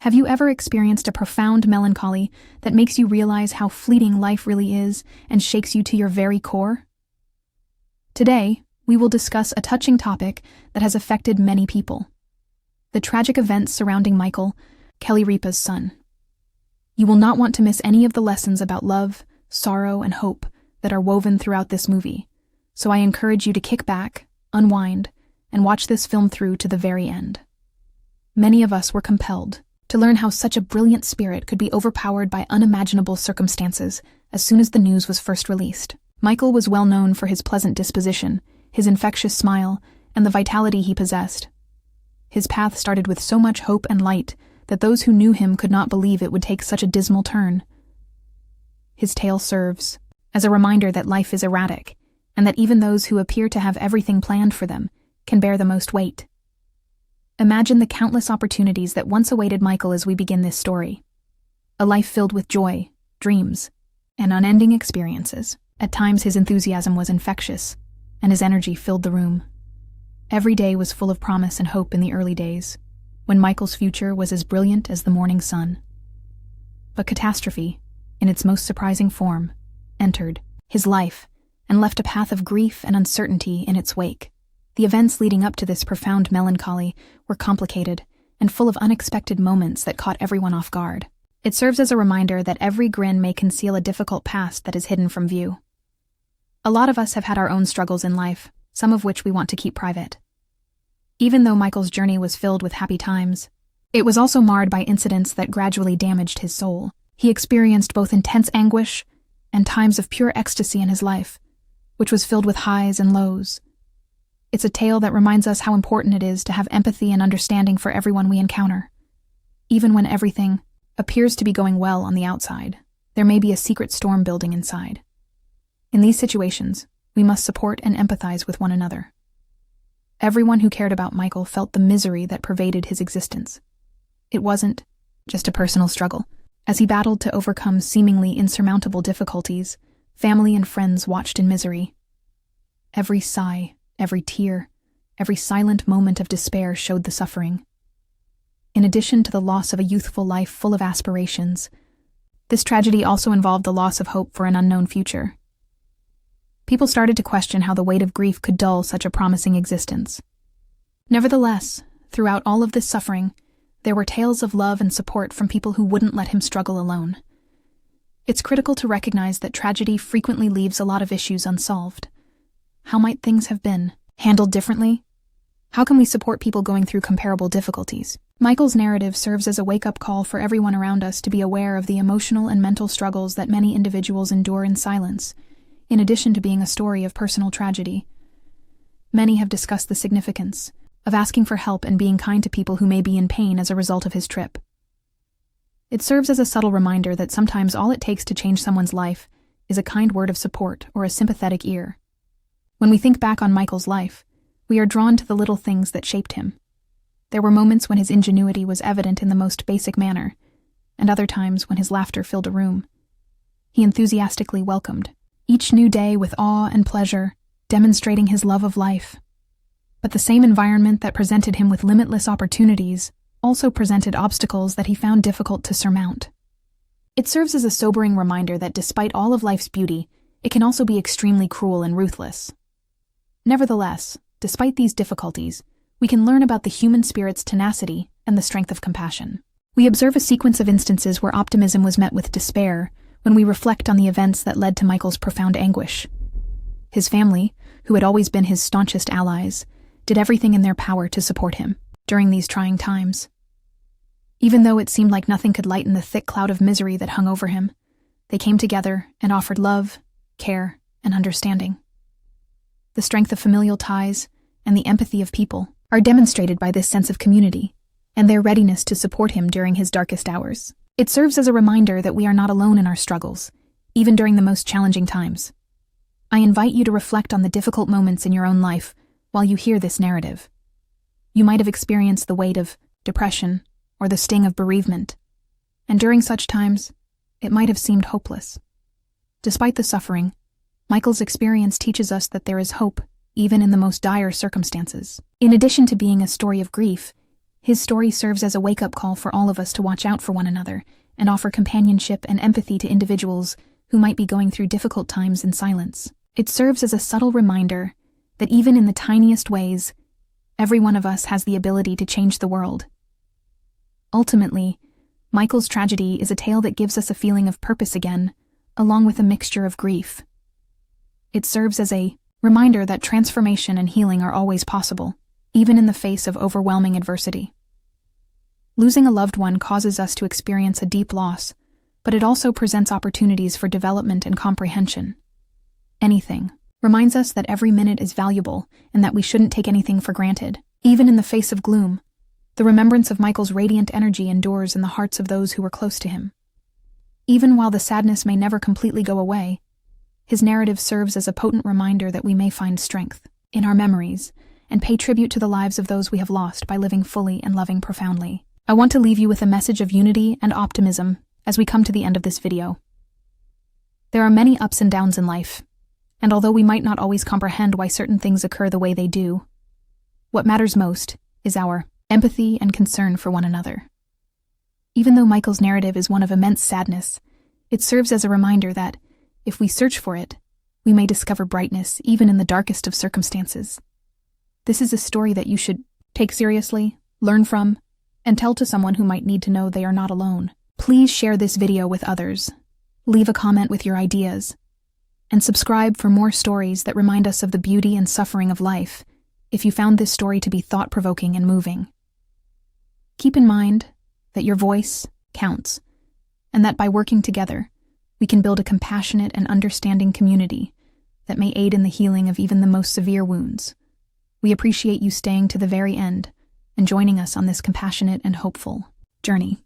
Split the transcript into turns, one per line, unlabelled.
Have you ever experienced a profound melancholy that makes you realize how fleeting life really is and shakes you to your very core? Today, we will discuss a touching topic that has affected many people: the tragic events surrounding Michael, Ripa's son. You will not want to miss any of the lessons about love, sorrow, and hope that are woven throughout this movie, so I encourage you to kick back, unwind, and watch this film through to the very end. Many of us were compelled to learn how such a brilliant spirit could be overpowered by unimaginable circumstances as soon as the news was first released. Michael was well known for his pleasant disposition, his infectious smile, and the vitality he possessed. His path started with so much hope and light that those who knew him could not believe it would take such a dismal turn. His tale serves as a reminder that life is erratic, and that even those who appear to have everything planned for them can bear the most weight. Imagine the countless opportunities that once awaited Michael as we begin this story. A life filled with joy, dreams, and unending experiences. At times his enthusiasm was infectious, and his energy filled the room. Every day was full of promise and hope in the early days, when Michael's future was as brilliant as the morning sun. But catastrophe, in its most surprising form, entered his life and left a path of grief and uncertainty in its wake. The events leading up to this profound melancholy were complicated and full of unexpected moments that caught everyone off guard. It serves as a reminder that every grin may conceal a difficult past that is hidden from view. A lot of us have had our own struggles in life, some of which we want to keep private. Even though Michael's journey was filled with happy times, it was also marred by incidents that gradually damaged his soul. He experienced both intense anguish and times of pure ecstasy in his life, which was filled with highs and lows. It's a tale that reminds us how important it is to have empathy and understanding for everyone we encounter. Even when everything appears to be going well on the outside, there may be a secret storm building inside. In these situations, we must support and empathize with one another. Everyone who cared about Michael felt the misery that pervaded his existence. It wasn't just a personal struggle. As he battled to overcome seemingly insurmountable difficulties, family and friends watched in misery. Every sigh, every tear, every silent moment of despair showed the suffering. In addition to the loss of a youthful life full of aspirations, this tragedy also involved the loss of hope for an unknown future. People started to question how the weight of grief could dull such a promising existence. Nevertheless, throughout all of this suffering, there were tales of love and support from people who wouldn't let him struggle alone. It's critical to recognize that tragedy frequently leaves a lot of issues unsolved. How might things have been handled differently? How can we support people going through comparable difficulties? Michael's narrative serves as a wake-up call for everyone around us to be aware of the emotional and mental struggles that many individuals endure in silence, in addition to being a story of personal tragedy. Many have discussed the significance of asking for help and being kind to people who may be in pain as a result of his trip. It serves as a subtle reminder that sometimes all it takes to change someone's life is a kind word of support or a sympathetic ear. When we think back on Michael's life, we are drawn to the little things that shaped him. There were moments when his ingenuity was evident in the most basic manner, and other times when his laughter filled a room. He enthusiastically welcomed each new day with awe and pleasure, demonstrating his love of life. But the same environment that presented him with limitless opportunities also presented obstacles that he found difficult to surmount. It serves as a sobering reminder that despite all of life's beauty, it can also be extremely cruel and ruthless. Nevertheless, despite these difficulties, we can learn about the human spirit's tenacity and the strength of compassion. We observe a sequence of instances where optimism was met with despair when we reflect on the events that led to Michael's profound anguish. His family, who had always been his staunchest allies, did everything in their power to support him during these trying times. Even though it seemed like nothing could lighten the thick cloud of misery that hung over him, they came together and offered love, care, and understanding. The strength of familial ties and the empathy of people are demonstrated by this sense of community and their readiness to support him during his darkest hours. It serves as a reminder that we are not alone in our struggles, even during the most challenging times. I invite you to reflect on the difficult moments in your own life while you hear this narrative. You might have experienced the weight of depression or the sting of bereavement, and during such times, it might have seemed hopeless. Despite the suffering, Michael's experience teaches us that there is hope, even in the most dire circumstances. In addition to being a story of grief, His story serves as a wake-up call for all of us to watch out for one another and offer companionship and empathy to individuals who might be going through difficult times in silence. It serves as a subtle reminder that even in the tiniest ways, every one of us has the ability to change the world. Ultimately, Michael's tragedy is a tale that gives us a feeling of purpose again, along with a mixture of grief. It serves as a reminder that transformation and healing are always possible, even in the face of overwhelming adversity. Losing a loved one causes us to experience a deep loss, but it also presents opportunities for development and comprehension. Anything reminds us that every minute is valuable and that we shouldn't take anything for granted. Even in the face of gloom, the remembrance of Michael's radiant energy endures in the hearts of those who were close to him. Even while the sadness may never completely go away, his narrative serves as a potent reminder that we may find strength in our memories and pay tribute to the lives of those we have lost by living fully and loving profoundly. I want to leave you with a message of unity and optimism as we come to the end of this video. There are many ups and downs in life, and although we might not always comprehend why certain things occur the way they do, what matters most is our empathy and concern for one another. Even though Michael's narrative is one of immense sadness, it serves as a reminder that, if we search for it, we may discover brightness even in the darkest of circumstances. This is a story that you should take seriously, learn from, and tell to someone who might need to know they are not alone. Please share this video with others, leave a comment with your ideas, and subscribe for more stories that remind us of the beauty and suffering of life if you found this story to be thought-provoking and moving. Keep in mind that your voice counts, and that by working together, we can build a compassionate and understanding community that may aid in the healing of even the most severe wounds. We appreciate you staying to the very end and joining us on this compassionate and hopeful journey.